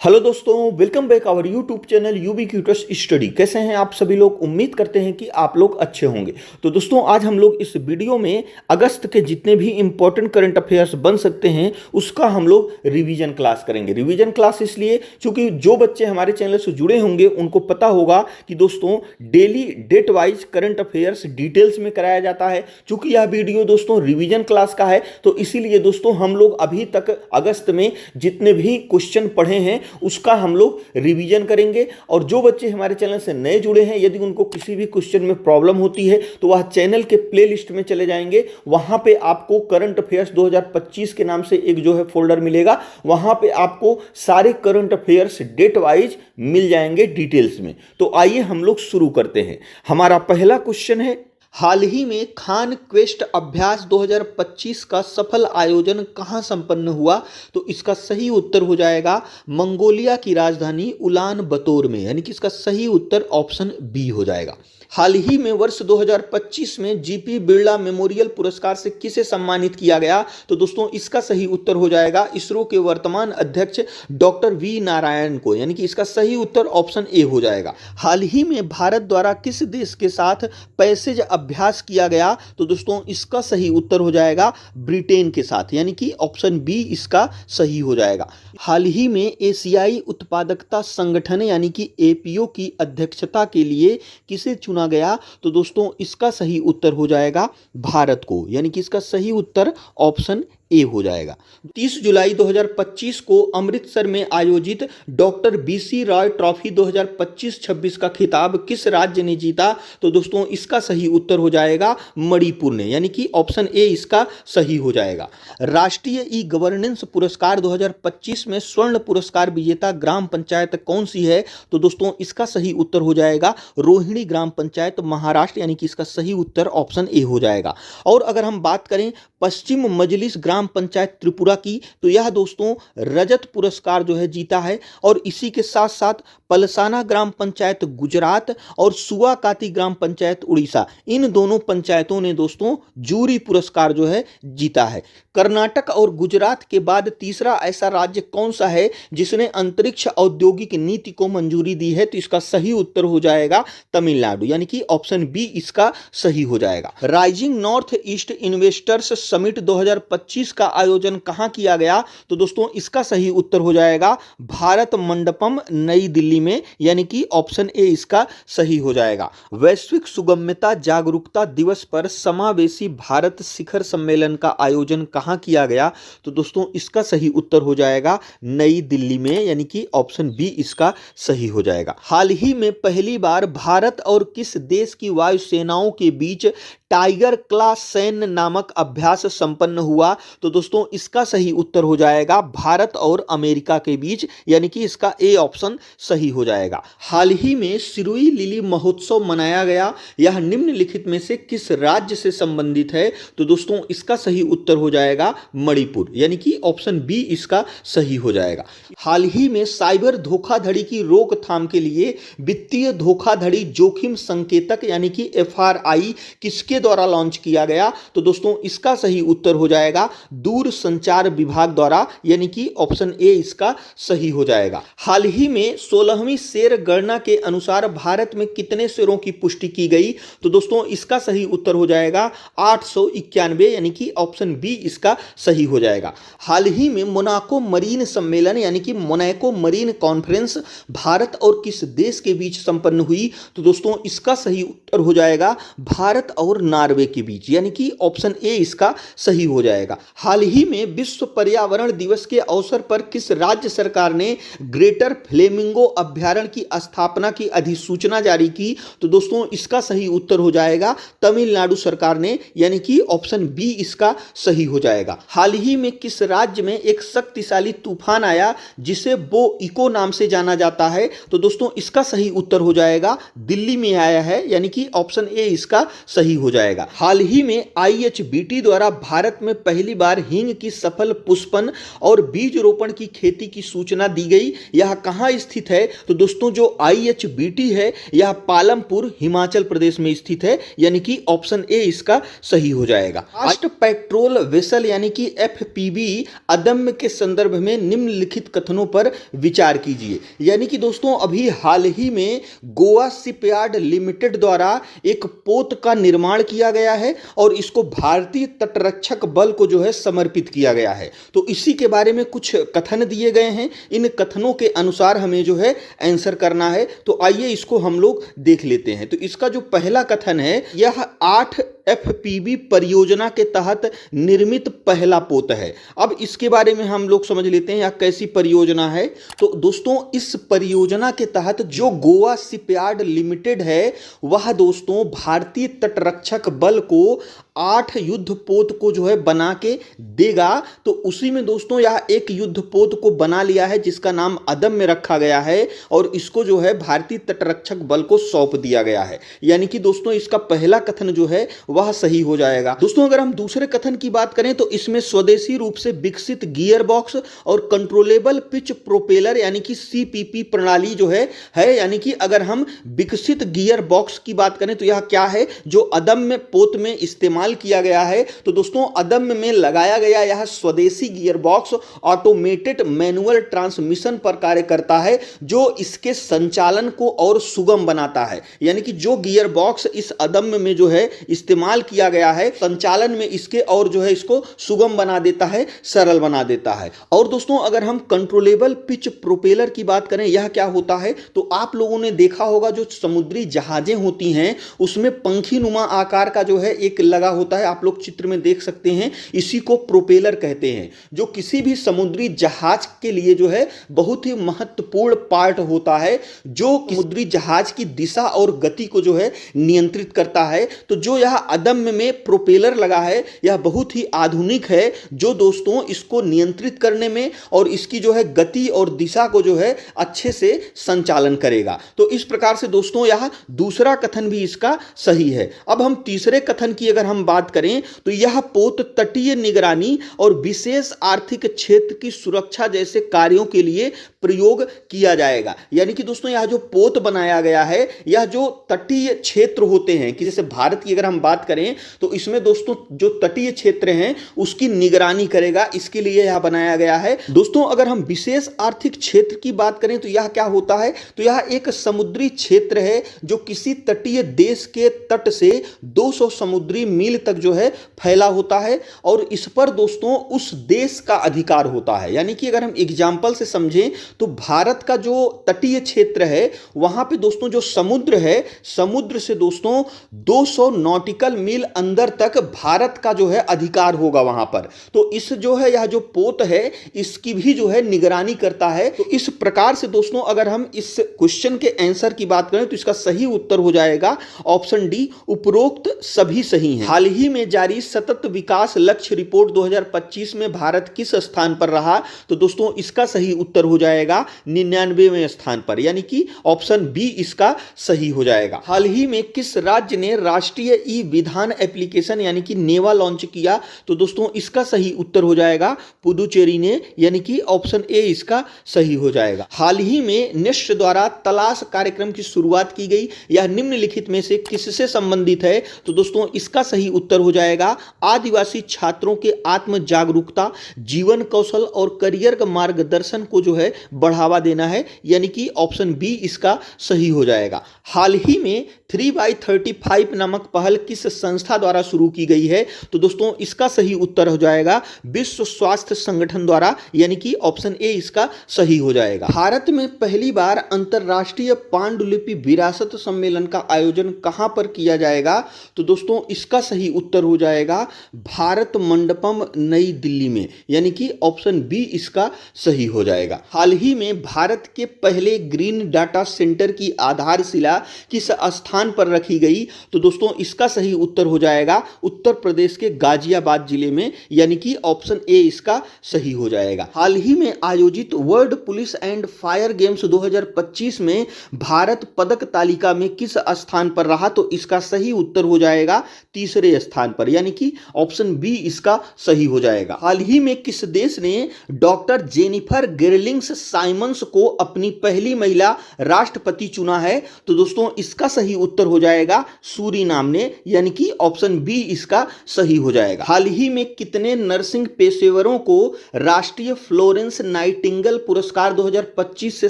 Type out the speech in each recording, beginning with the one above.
Hello दोस्तों, welcome back our YouTube channel ubiquitous study. कैसे हैं आप सभी लोग? उम्मीद करते हैं कि आप लोग अच्छे होंगे। तो दोस्तों, आज हम लोग इस वीडियो में अगस्त के जितने भी इंपॉर्टेंट करंट अफेयर्स बन सकते हैं उसका हम लोग रिवीजन क्लास करेंगे। रिवीजन क्लास इसलिए क्योंकि जो बच्चे हमारे चैनल से जुड़े होंगे उनको पता होगा कि दोस्तों daily date wise current affairs details में कराया जाता है। चूंकि यह वीडियो दोस्तों रिवीजन क्लास का है तो इसीलिए दोस्तों हम लोग अभी तक अगस्त में जितने भी क्वेश्चन पढ़े हैं उसका हम लोग रिवीजन करेंगे। और जो बच्चे हमारे चैनल से नए जुड़े हैं, यदि उनको किसी भी क्वेश्चन में प्रॉब्लम होती है तो वह चैनल के प्लेलिस्ट में चले जाएंगे। वहां पे आपको करंट अफेयर्स 2025 के नाम से एक जो है फोल्डर मिलेगा। वहां पे आपको सारे करंट अफेयर्स डेट वाइज मिल जाएंगे डिटेल्स में। तो आइए हम लोग शुरू करते हैं। हमारा पहला क्वेश्चन है, हाल ही में खान क्वेस्ट अभ्यास 2025 का सफल आयोजन कहां संपन्न हुआ? तो इसका सही उत्तर हो जाएगा मंगोलिया की राजधानी उलान बतोर में, यानी कि इसका सही उत्तर ऑप्शन बी हो जाएगा। हाल ही में वर्ष 2025 में जीपी बिरला मेमोरियल पुरस्कार से किसे सम्मानित किया गया? तो दोस्तों इसका सही उत्तर हो जाएगा इसरो के वर्तमान अध्यक्ष डॉक्टर वी नारायण को, यानी कि इसका सही उत्तर ऑप्शन ए हो जाएगा। हाल ही में भारत द्वारा किस देश के साथ पैसेज अभ्यास किया गया? तो दोस्तों इसका सही उत्तर हो जाएगा ब्रिटेन के साथ, यानी कि ऑप्शन बी इसका सही हो जाएगा। हाल ही में एशियाई उत्पादकता संगठन यानी कि एपीओ की अध्यक्षता के लिए किसे चुना गया? तो दोस्तों इसका सही उत्तर हो जाएगा भारत को, यानी कि इसका सही उत्तर ऑप्शन ए हो जाएगा। 30 जुलाई 2025 को अमृतसर में आयोजित डॉक्टर बीसी रॉय ट्रॉफी 2025-26 का खिताब किस राज्य ने जीता? तो दोस्तों इसका सही उत्तर हो जाएगा मणिपुर ने, यानी कि ऑप्शन ए इसका सही हो जाएगा। राष्ट्रीय ई गवर्नेंस पुरस्कार 2025 में स्वर्ण पुरस्कार विजेता ग्राम पंचायत कौन सी है? तो दोस्तों इसका सही उत्तर हो जाएगा रोहिणी ग्राम पंचायत महाराष्ट्र, यानी कि इसका सही उत्तर ऑप्शन ए हो जाएगा। और अगर हम बात करें पश्चिम मजलिस ग्राम पंचायत त्रिपुरा की, तो यह दोस्तों रजत पुरस्कार जो है जीता है। और इसी के साथ साथ पलसाना ग्राम पंचायत गुजरात और सुआकाती ग्राम पंचायत उड़ीसा, इन दोनों पंचायतों ने दोस्तों जूरी पुरस्कार जो है जीता है। कर्नाटक और गुजरात के बाद तीसरा ऐसा राज्य कौन सा है जिसने अंतरिक्ष औद्योगिक नीति को मंजूरी दी है? तो इसका सही उत्तर हो जाएगा तमिलनाडु, यानी कि ऑप्शन बी इसका सही हो जाएगा। Rising north east investors summit 2025 का आयोजन कहां किया गया? तो दोस्तों इसका सही उत्तर हो जाएगा भारत मंडपम नई दिल्ली में, यानी कि ऑप्शन ए इसका सही हो जाएगा। वैश्विक सुगम्यता जागरूकता दिवस पर समावेशी भारत शिखर सम्मेलन का आयोजन कहां किया गया? तो दोस्तों इसका सही उत्तर हो जाएगा नई दिल्ली में, यानी कि ऑप्शन बी इसका सही हो जाएगा। हाल ही में पहली बार भारत और किस देश की वायुसेनाओं के बीच टाइगर क्लास सैन्य नामक अभ्यास संपन्न हुआ? तो दोस्तों इसका सही उत्तर हो जाएगा भारत और अमेरिका के बीच, यानी कि इसका ए ऑप्शन सही हो जाएगा। हाल ही में सिरुई लिली महोत्सव मनाया गया, यह निम्नलिखित में से किस राज्य से संबंधित है? तो दोस्तों इसका सही उत्तर हो जाएगा मणिपुर, यानी कि ऑप्शन बी इसका सही हो जाएगा। हाल ही में साइबर धोखाधड़ी की रोकथाम के लिए वित्तीय धोखाधड़ी जोखिम संकेतक यानी कि एफआरआई किसके द्वारा लॉन्च किया गया? तो दोस्तों इसका सही उत्तर हो जाएगा दूर संचार विभाग द्वारा, यानी कि ऑप्शन ए इसका सही हो जाएगा। हाल ही में 16वीं शेर गणना के अनुसार भारत में कितने शेरों की पुष्टि की गई? तो दोस्तों इसका सही उत्तर हो जाएगा 891, यानी कि ऑप्शन बी इसका सही हो जाएगा। हाल ही में मोनाको मरीन सम्मेलन यानी कि मोनाको मरीन कॉन्फ्रेंस भारत और किस देश के बीच संपन्न हुई? तो दोस्तों इसका सही उत्तर हो जाएगा भारत और नॉर्वे के बीच, यानी कि ऑप्शन ए इसका सही हो जाएगा। हाल ही में विश्व पर्यावरण दिवस के अवसर पर किस राज्य सरकार ने ग्रेटर फ्लेमिंगो अभ्यारण्य की स्थापना की अधिसूचना जारी की? तो दोस्तों इसका सही उत्तर हो जाएगा तमिलनाडु सरकार ने, यानी कि ऑप्शन बी इसका सही हो जाएगा। हाल ही में किस राज्य में एक शक्तिशाली तूफान आया जिसे बो इको नाम से जाना जाता है? तो दोस्तों इसका सही उत्तर हो जाएगा दिल्ली में आया है, यानी कि ऑप्शन ए इसका सही हो जाएगा। हाल ही में आईएचबीटी द्वारा भारत में पहली बार हींग की सफल पुष्पन और बीज रोपण की खेती की सूचना दी गई। यह कहां स्थित है? तो दोस्तों जो IHBT है यह पालमपुर हिमाचल प्रदेश में स्थित है, यानी कि ऑप्शन ए इसका सही हो जाएगा। फास्ट पेट्रोल वेसल यानी कि FPV अदम्य के संदर्भ में निम्नलिखित कथनों पर विचार कीजिए। यानी कि दोस्तों अभी हाल ही में गोवा शिपयार्ड लिमिटेड द्वारा एक पोत का निर्माण किया गया है और इसको भारतीय तटरक्षक बल को जो है समर्पित किया गया है। तो इसी के बारे में कुछ कथन दिए गए हैं, इन कथनों के अनुसार हमें जो है आंसर करना है। तो आइए इसको हम लोग देख लेते हैं। तो इसका जो पहला कथन है, यह 8 FPV परियोजना के तहत निर्मित पहला पोत है। अब इसके बारे में हम लोग समझ लेते हैं यह कैसी परियोजना है। तो दोस्तों इस परियोजना के तहत जो गोवा शिपयार्ड लिमिटेड है वह दोस्तों भारतीय तटरक्षक बल को 8 युद्ध पोत को जो है बना के देगा। तो उसी में दोस्तों यह एक युद्ध पोत को बना लिया है जिसका नाम अदम्य रखा गया है और इसको जो है भारतीय तटरक्षक बल को सौंप दिया गया है। यानी कि दोस्तों इसका पहला कथन जो है वह सही हो जाएगा। दोस्तों अगर हम दूसरे कथन की बात करें तो इसमें स्वदेशी रूप से विकसित गियर बॉक्स और कंट्रोलेबल पिच प्रोपेलर यानी कि CPP प्रणाली जो है यानी कि अगर हम विकसित गियर बॉक्स की बात करें तो यह क्या है जो अदम्य पोत में इस्तेमाल किया गया है। तो दोस्तों अदम्य में लगाया गया यह स्वदेशी gear box automated manual transmission पर कार्य करता है जो इसके संचालन को और सुगम बनाता है। यानी कि जो गियर बॉक्स इस अदम्य में जो है इस्तेमाल किया गया है संचालन में इसके और जो है इसको सुगम बना देता है, सरल बना देता है। और दोस्तों अगर हम कंट्रोलेबल पिच प्रोपेलर की बात करें यह क्या होता है, तो आप लोगों ने देखा होगा जो समुद्री जहाजें होती हैं उसमें पंखी नुमा आकार का जो है एक लगा होता है, आप लोग चित्र में देख सकते हैं, इसी को प्रोपेलर कहते हैं, जो किसी भी समुद्री जहाज के लिए जो है बहुत ही महत्वपूर्ण पार्ट होता है, जो समुद्री जहाज की दिशा और गति को जो है नियंत्रित करता है। तो जो यह अदम्य में प्रोपेलर लगा है यह बहुत ही आधुनिक है जो दोस्तों इसको नियंत्रित करने में और इसकी जो है गति और दिशा को जो है अच्छे से संचालन करेगा। तो इस प्रकार से दोस्तों यह दूसरा कथन भी इसका सही है। अब हम तीसरे कथन की अगर हम बात करें तो यह पोत तटीय निगरानी और विशेष आर्थिक क्षेत्र की सुरक्षा जैसे कार्यों के लिए प्रयोग किया जाएगा। यानी कि दोस्तों यह जो पोत बनाया गया है यह जो तटीय क्षेत्र होते हैं कि जैसे भारत की अगर हम बात करें तो इसमें दोस्तों जो तटीय क्षेत्र हैं उसकी निगरानी करेगा, इसके लिए यह बनाया गया है। दोस्तों अगर हम विशेष आर्थिक क्षेत्र की बात करें तो यह क्या होता है, तो यह एक समुद्री क्षेत्र है जो किसी तटीय देश के तट से 200 समुद्री मील तक जो है फैला होता है और इस पर दोस्तों उस देश का अधिकार होता है। यानी कि अगर हम एग्जाम्पल से समझें तो भारत का जो तटीय क्षेत्र है वहां पे दोस्तों जो समुद्र है, समुद्र से दोस्तों 200 नॉटिकल मील अंदर तक भारत का जो है अधिकार होगा वहां पर। तो इस जो है यह जो पोत है इसकी भी जो है निगरानी करता है। तो इस प्रकार से दोस्तों अगर हम इस क्वेश्चन के आंसर की बात करें तो इसका सही उत्तर हो जाएगा ऑप्शन डी, उपरोक्त सभी सही हैं। हाल ही में जारी सतत विकास लक्ष्य रिपोर्ट 2025 में भारत किस स्थान पर रहा, तो दोस्तों इसका सही उत्तर हो जाएगा 99वें स्थान पर, यानी कि ऑप्शन बी इसका सही हो जाएगा। हाल ही में किस राज्य ने राष्ट्रीय ई विधान एप्लीकेशन यानी कि नेवा लॉन्च किया, तो दोस्तों इसका सही उत्तर हो जाएगा पुदुचेरी ने, यानी कि ऑप्शन ए इसका सही हो जाएगा। हाल ही में नेस्ट द्वारा तलाश कार्यक्रम की शुरुआत की गई, यह निम्नलिखित में से किससे संबंधित है, तो दोस्तों इसका सही उत्तर हो जाएगा आदिवासी छात्रों के आत्म जागरूकता, जीवन कौशल और करियर का मार्गदर्शन को जो है बढ़ावा देना है, यानी कि ऑप्शन बी इसका सही हो जाएगा। हाल ही में 3x35 नामक पहल किस संस्था द्वारा शुरू की गई है, तो दोस्तों इसका सही उत्तर हो जाएगा विश्व स्वास्थ्य संगठन द्वारा, यानी कि ऑप्शन ए इसका सही हो जाएगा। भारत में पहली बार अंतरराष्ट्रीय पांडुलिपि विरासत सम्मेलन का आयोजन कहां पर किया जाएगा, तो दोस्तों इसका सही उत्तर हो जाएगा भारत मंडपम नई दिल्ली में, यानी कि ऑप्शन बी इसका सही हो जाएगा। हाल ही में भारत के पहले ग्रीन डाटा सेंटर की आधारशिला किस स्थान पर रखी गई, तो दोस्तों इसका सही उत्तर हो जाएगा उत्तर प्रदेश के गाजियाबाद जिले में, यानी कि ऑप्शन ए इसका सही हो जाएगा। हाल ही में आयोजित world police and fire games 2025 में भारत पदक तालिका में किस स्थान पर रहा, तो इसका सही उत्तर हो जाएगा तीसरे स्थान पर, यानी कि ऑप्शन बी इसका सही हो जाएगा। हाल ही में किस देश ने डॉक्टर जेनिफर गेरलिंग्स साइमंस को अपनी पहली महिला राष्ट्रपति चुना है, तो दोस्तों इसका सही उत्तर हो जाएगा सूरीनाम ने, यानी कि ऑप्शन बी इसका सही हो जाएगा। हाल ही में कितने नर्सिंग पेशेवरों को राष्ट्रीय फ्लोरेंस नाइटिंगेल पुरस्कार 2025 से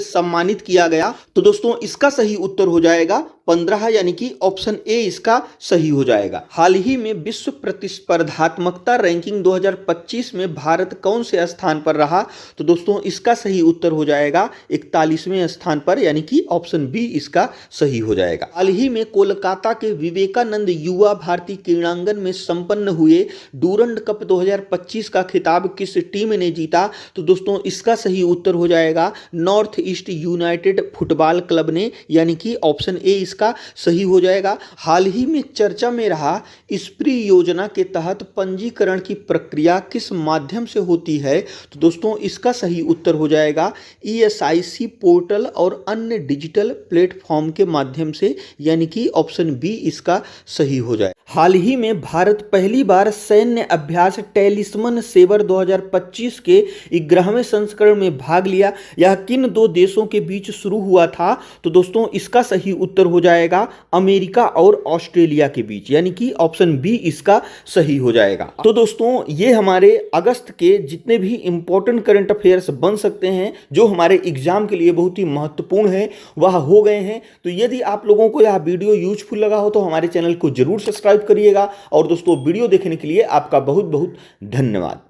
सम्मानित किया गया, तो दोस्तों इसका सही उत्तर हो जाएगा 15, यानी कि ऑप्शन ए इसका सही हो जाएगा। हाल ही में विश्व प्रतिस्पर्धात्मकता रैंकिंग 2025 में भारत कौन से स्थान पर रहा, तो दोस्तों इसका सही उत्तर हो जाएगा 41वें स्थान पर, यानी कि ऑप्शन बी इसका सही हो जाएगा। हाल ही में कोलकाता के विवेकानंद युवा भारती क्रीड़ांगन में संपन्न हुए डूरंड कप 2025 का खिताब किस टीम ने जीता, तो दोस्तों इसका सही उत्तर हो जाएगा north east United football club ने, यानी कि ऑप्शन ए इसका सही हो जाएगा। हाल ही में चर्चा में रहा स्प्री योजना के तहत पंजीकरण की प्रक्रिया किस माध्यम से होती है, तो दोस्तों इसका सही उत्तर हो जाएगा ESIC पोर्टल और अन्य डिजिटल प्लेटफॉर्म के माध्यम से, यानी कि ऑप्शन बी इसका सही हो जाए। हाल ही में भारत पहली बार सैन्य अभ्यास टेलिस्मन सेवर 2025 के 11वें संस्करण में भाग लिया। यह किन दो देशों के बीच शुरू हुआ था, तो दोस्तों इसका सही उत्तर हो जाएगा अमेरिका और ऑस्ट्रेलिया के बीच, यानी कि ऑप्शन बी इसका सही हो जाएगा। तो दोस्तों ये हमारे अगस्त के जितने भी इंपॉर्टेंट करंट अफेयर्स बन सकते हैं जो हमारे एग्जाम के लिए बहुत ही महत्वपूर्ण है वह हो गए हैं। तो यदि आप लोगों को यह वीडियो यूजफुल लगा हो तो हमारे चैनल को जरूर सब्सक्राइब करिएगा, और दोस्तों वीडियो देखने के लिए आपका बहुत बहुत धन्यवाद।